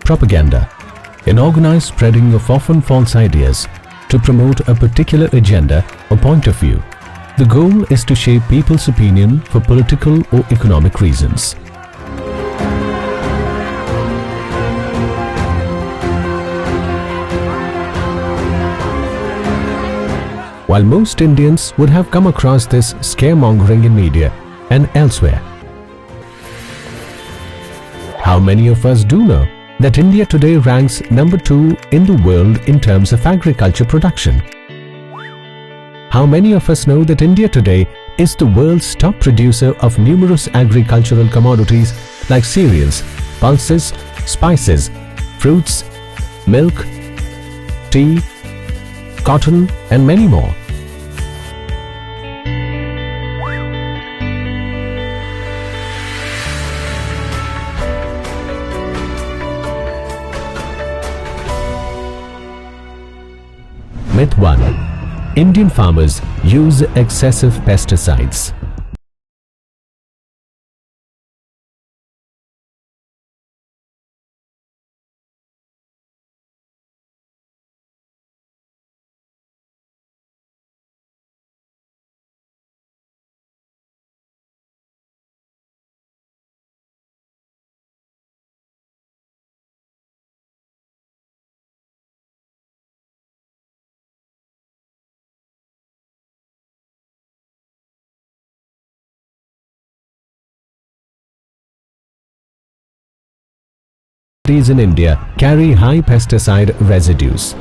Propaganda, an organized spreading of often false ideas to promote a particular agenda or point of view. The goal is to shape people's opinion for political or economic reasons. While most Indians would have come across this scaremongering in media and elsewhere, how many of us do know that India today ranks number 2 in the world in terms of agriculture production? How many of us know that India today is the world's top producer of numerous agricultural commodities like cereals, pulses, spices, fruits, milk, tea, cotton, and many more? Myth 1. Indian farmers use excessive pesticides. In India carry high pesticide residues.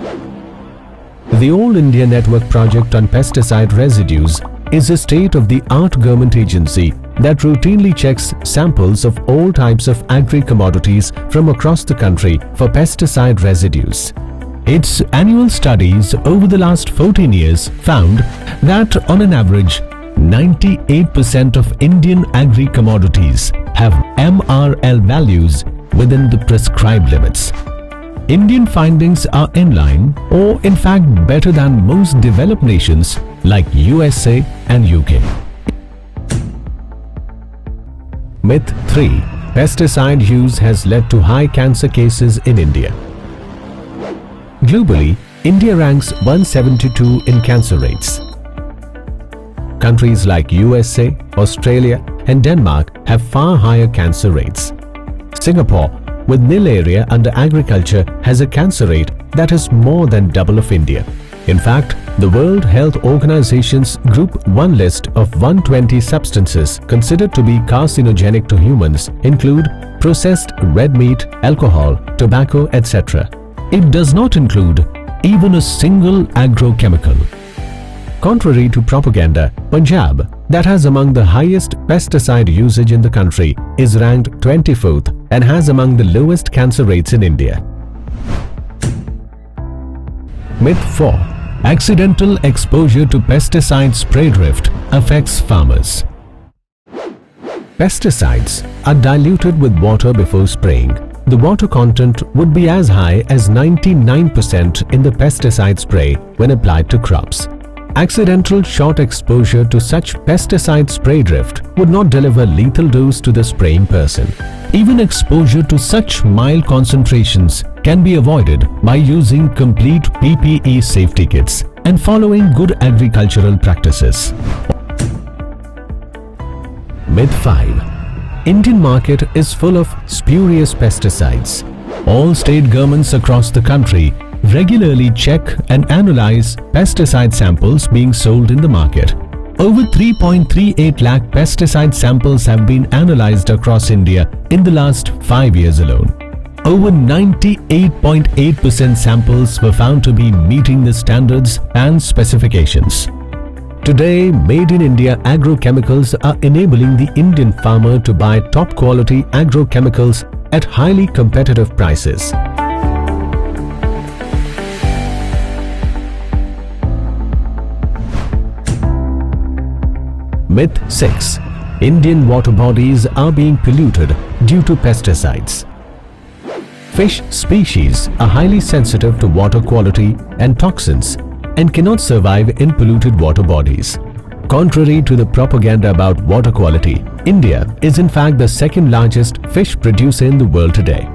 The All India Network Project on Pesticide Residues is a state-of-the-art government agency that routinely checks samples of all types of agri-commodities from across the country for pesticide residues. Its annual studies over the last 14 years found that on an average, 98% of Indian agri-commodities have MRL values within the prescribed limits. Indian findings are in line or in fact better than most developed nations like USA and UK. Myth 3. Pesticide use has led to high cancer cases in India. Globally, India ranks 172 in cancer rates. Countries like USA, Australia and Denmark have far higher cancer rates. Singapore, with nil area under agriculture, has a cancer rate that is more than double of India. In fact, the World Health Organization's Group 1 list of 120 substances considered to be carcinogenic to humans include processed red meat, alcohol, tobacco, etc. It does not include even a single agrochemical. Contrary to propaganda, Punjab, that has among the highest pesticide usage in the country, is ranked 24th and has among the lowest cancer rates in India. Myth 4. Accidental exposure to pesticide spray drift affects farmers. Pesticides are diluted with water before spraying. The water content would be as high as 99% in the pesticide spray when applied to crops. Accidental short exposure to such pesticide spray drift would not deliver lethal dose to the spraying person. Even exposure to such mild concentrations can be avoided by using complete PPE safety kits and following good agricultural practices. Myth 5. Indian market is full of spurious pesticides. All state governments across the country regularly check and analyze pesticide samples being sold in the market. Over 3.38 lakh pesticide samples have been analyzed across India in the last 5 years alone. Over 98.8% samples were found to be meeting the standards and specifications. Today, made in India agrochemicals are enabling the Indian farmer to buy top quality agrochemicals at highly competitive prices. Myth 6. Indian water bodies are being polluted due to pesticides. Fish species are highly sensitive to water quality and toxins and cannot survive in polluted water bodies. Contrary to the propaganda about water quality, India is in fact the second largest fish producer in the world today.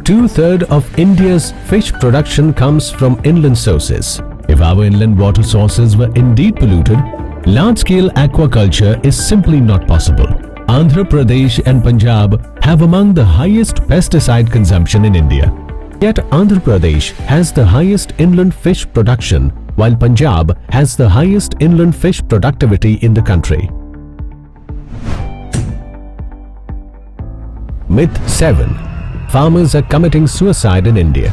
2/3 of India's fish production comes from inland sources. If our inland water sources were indeed polluted, large-scale aquaculture is simply not possible. Andhra Pradesh and Punjab have among the highest pesticide consumption in India. Yet Andhra Pradesh has the highest inland fish production, while Punjab has the highest inland fish productivity in the country. Myth 7. Farmers are committing suicide in India.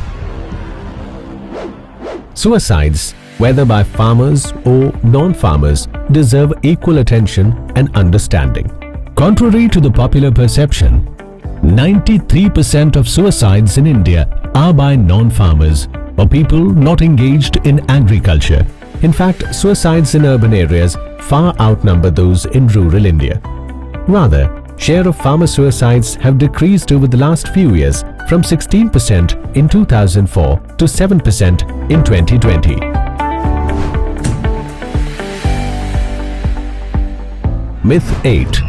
Suicides, whether by farmers or non-farmers, deserve equal attention and understanding. Contrary to the popular perception, 93% of suicides in India are by non-farmers or people not engaged in agriculture. In fact, suicides in urban areas far outnumber those in rural India. Rather, share of farmer suicides have decreased over the last few years from 16% in 2004 to 7% in 2020. Myth 8.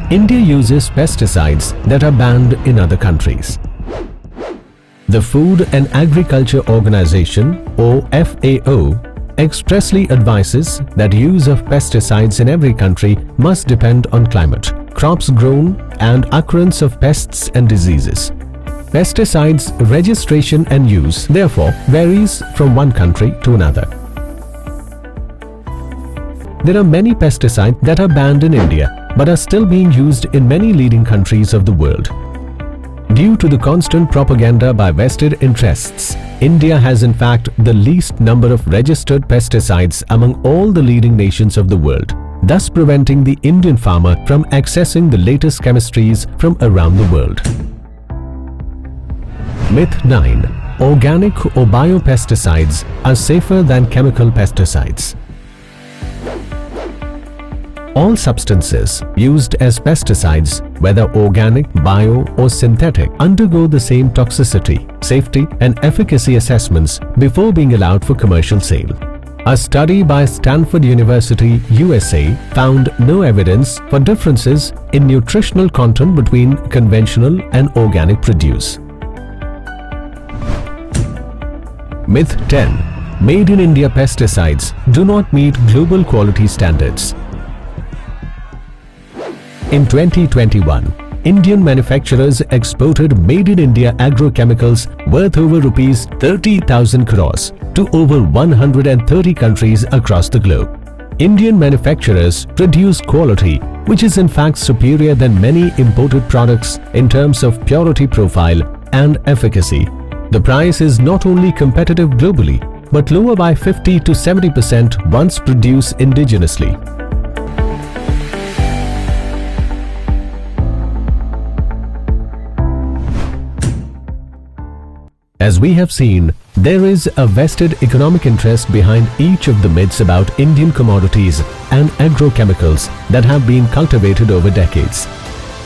India uses pesticides that are banned in other countries. The Food and Agriculture Organization, or FAO, expressly advises that use of pesticides in every country must depend on climate, crops grown, and occurrence of pests and diseases. Pesticides registration and use, therefore, varies from one country to another. There are many pesticides that are banned in India but are still being used in many leading countries of the world. Due to the constant propaganda by vested interests, India has in fact the least number of registered pesticides among all the leading nations of the world, thus preventing the Indian farmer from accessing the latest chemistries from around the world. Myth 9. Organic or biopesticides are safer than chemical pesticides. All substances used as pesticides, whether organic, bio or synthetic, undergo the same toxicity, safety and efficacy assessments before being allowed for commercial sale. A study by Stanford University, USA, found no evidence for differences in nutritional content between conventional and organic produce. Myth 10. Made in India pesticides do not meet global quality standards. In 2021, Indian manufacturers exported made in India agrochemicals worth over Rs 30,000 crores to over 130 countries across the globe. Indian manufacturers produce quality which is in fact superior than many imported products in terms of purity profile and efficacy. The price is not only competitive globally but lower by 50 to 70% once produced indigenously. As we have seen, there is a vested economic interest behind each of the myths about Indian commodities and agrochemicals that have been cultivated over decades.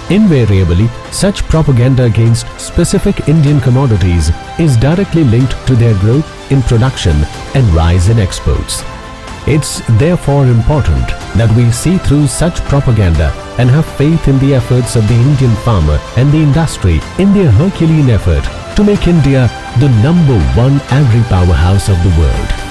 Invariably, such propaganda against specific Indian commodities is directly linked to their growth in production and rise in exports. It's therefore important that we see through such propaganda and have faith in the efforts of the Indian farmer and the industry in their Herculean effort to make India the #1 agri-powerhouse of the world.